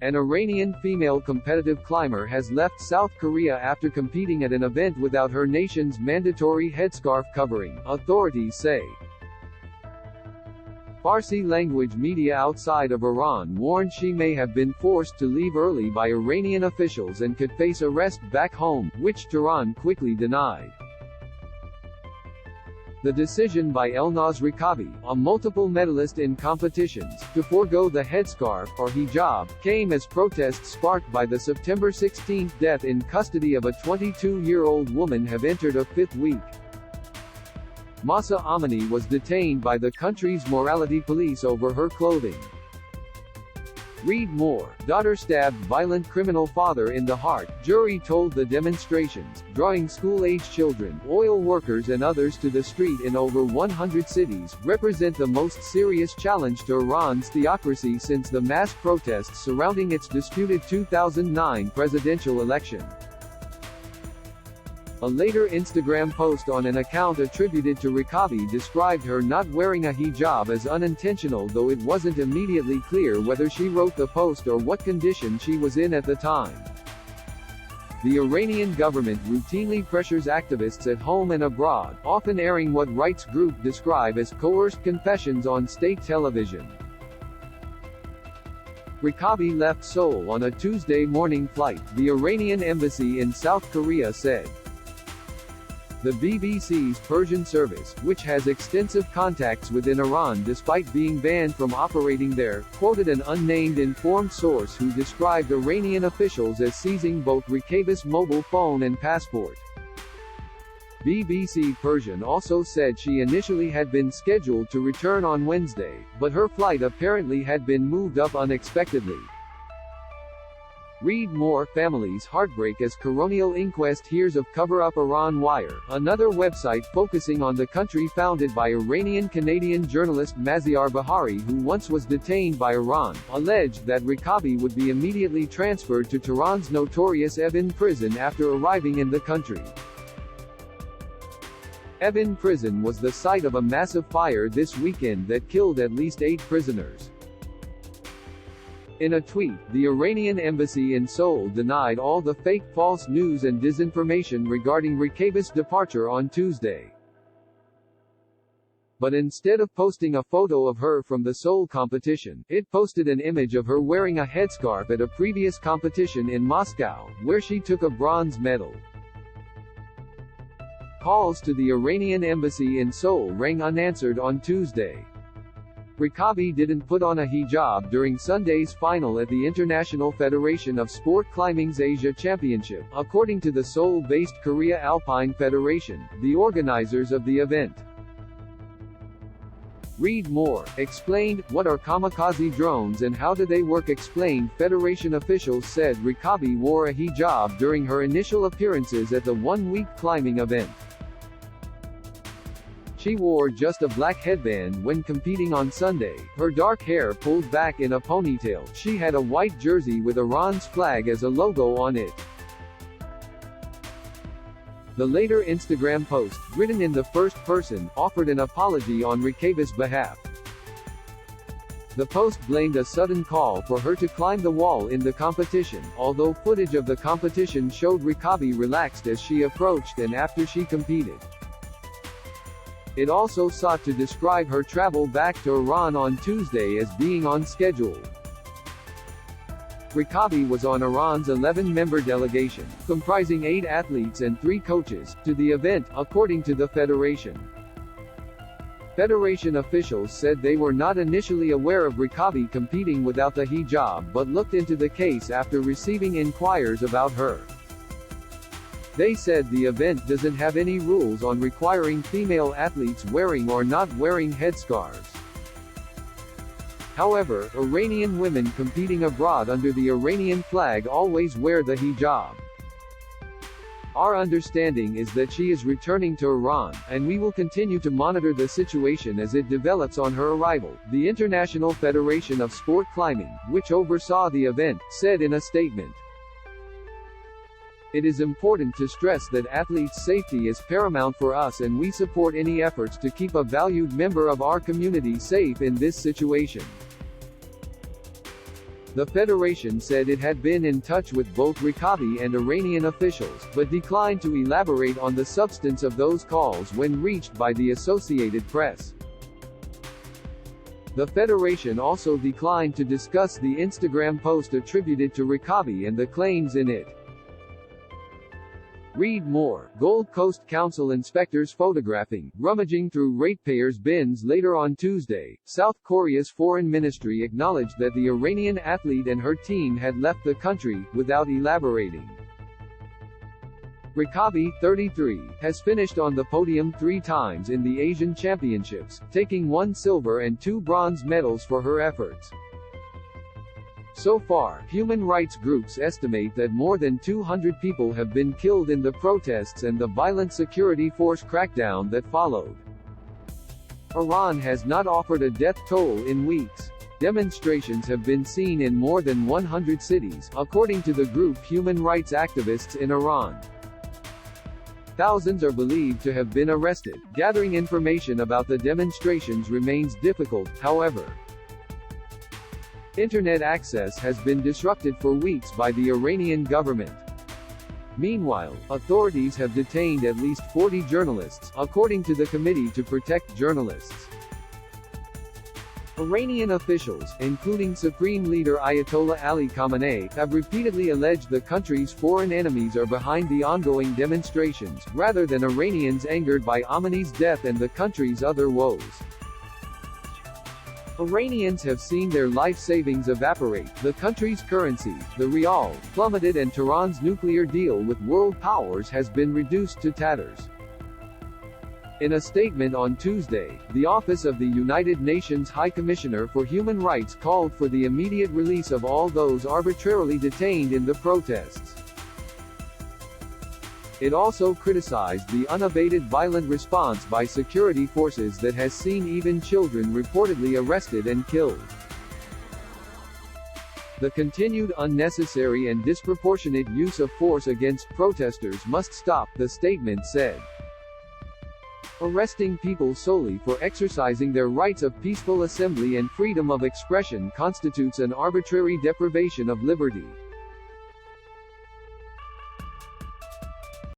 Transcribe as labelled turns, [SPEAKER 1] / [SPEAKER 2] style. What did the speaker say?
[SPEAKER 1] An Iranian female competitive climber has left South Korea after competing at an event without her nation's mandatory headscarf covering, authorities say. Farsi-language media outside of Iran warned she may have been forced to leave early by Iranian officials and could face arrest back home, which Tehran quickly denied. The decision by Elnaz Rekabi, a multiple medalist in competitions, to forgo the headscarf, or hijab, came as protests sparked by the September 16 death in custody of a 22-year-old woman have entered a fifth week. Mahsa Amini was detained by the country's morality police over her clothing. Read more. Daughter stabbed violent criminal father in the heart, jury told the demonstrations, drawing school-age children, oil workers and others to the street in over 100 cities, represent the most serious challenge to Iran's theocracy since the mass protests surrounding its disputed 2009 presidential election. A later Instagram post on an account attributed to Rekabi described her not wearing a hijab as unintentional, though it wasn't immediately clear whether she wrote the post or what condition she was in at the time. The Iranian government routinely pressures activists at home and abroad, often airing what rights groups describe as coerced confessions on state television. Rekabi left Seoul on a Tuesday morning flight, the Iranian embassy in South Korea said. The BBC's Persian service, which has extensive contacts within Iran despite being banned from operating there, quoted an unnamed informed source who described Iranian officials as seizing both Rekabi's mobile phone and passport. BBC Persian also said she initially had been scheduled to return on Wednesday, but her flight apparently had been moved up unexpectedly. Read more. Families heartbreak as coronial inquest hears of cover-up. Iran Wire, another website focusing on the country founded by Iranian-Canadian journalist Maziar Bahari, who once was detained by Iran, alleged that Rekabi would be immediately transferred to Tehran's notorious Evin prison after arriving in the country. Evin prison was the site of a massive fire this weekend that killed at least 8 prisoners. In a tweet, the Iranian embassy in Seoul denied all the fake false news and disinformation regarding Rekabi's departure on Tuesday. But instead of posting a photo of her from the Seoul competition, it posted an image of her wearing a headscarf at a previous competition in Moscow, where she took a bronze medal. Calls to the Iranian embassy in Seoul rang unanswered on Tuesday. Rekabi didn't put on a hijab during Sunday's final at the International Federation of Sport Climbing's Asia Championship, according to the Seoul-based Korea Alpine Federation, the organizers of the event. Read more. Explained, what are kamikaze drones and how do they work? Explained, Federation officials said Rekabi wore a hijab during her initial appearances at the one-week climbing event. She wore just a black headband when competing on Sunday, her dark hair pulled back in a ponytail. She had a white jersey with Iran's flag as a logo on it. The later Instagram post, written in the first person, offered an apology on Rekabi's behalf. The post blamed a sudden call for her to climb the wall in the competition, although footage of the competition showed Rekabi relaxed as she approached and after she competed. It also sought to describe her travel back to Iran on Tuesday as being on schedule. Rekabi was on Iran's 11-member delegation, comprising 8 athletes and 3 coaches, to the event, according to the federation. Federation officials said they were not initially aware of Rekabi competing without the hijab but looked into the case after receiving inquiries about her. They said the event doesn't have any rules on requiring female athletes wearing or not wearing headscarves. However, Iranian women competing abroad under the Iranian flag always wear the hijab. Our understanding is that she is returning to Iran, and we will continue to monitor the situation as it develops on her arrival, the International Federation of Sport Climbing, which oversaw the event, said in a statement. It is important to stress that athletes' safety is paramount for us and we support any efforts to keep a valued member of our community safe in this situation. The federation said it had been in touch with both Rekabi and Iranian officials, but declined to elaborate on the substance of those calls when reached by the Associated Press. The federation also declined to discuss the Instagram post attributed to Rekabi and the claims in it. Read more. Gold Coast Council inspectors photographing, rummaging through ratepayers' bins. Later on Tuesday, South Korea's foreign ministry acknowledged that the Iranian athlete and her team had left the country, without elaborating. Rekabi, 33, has finished on the podium 3 times in the Asian Championships, taking 1 silver and 2 bronze medals for her efforts. So far, human rights groups estimate that more than 200 people have been killed in the protests and the violent security force crackdown that followed. Iran has not offered a death toll in weeks. Demonstrations have been seen in more than 100 cities, according to the group Human Rights Activists in Iran. Thousands are believed to have been arrested. Gathering information about the demonstrations remains difficult, however. Internet access has been disrupted for weeks by the Iranian government. Meanwhile, authorities have detained at least 40 journalists, according to the Committee to Protect Journalists. Iranian officials, including Supreme Leader Ayatollah Ali Khamenei, have repeatedly alleged the country's foreign enemies are behind the ongoing demonstrations, rather than Iranians angered by Khamenei's death and the country's other woes. Iranians have seen their life savings evaporate, the country's currency, the rial, plummeted, and Tehran's nuclear deal with world powers has been reduced to tatters. In a statement on Tuesday, the Office of the United Nations High Commissioner for Human Rights called for the immediate release of all those arbitrarily detained in the protests. It also criticized the unabated violent response by security forces that has seen even children reportedly arrested and killed. The continued unnecessary and disproportionate use of force against protesters must stop, the statement said. Arresting people solely for exercising their rights of peaceful assembly and freedom of expression constitutes an arbitrary deprivation of liberty.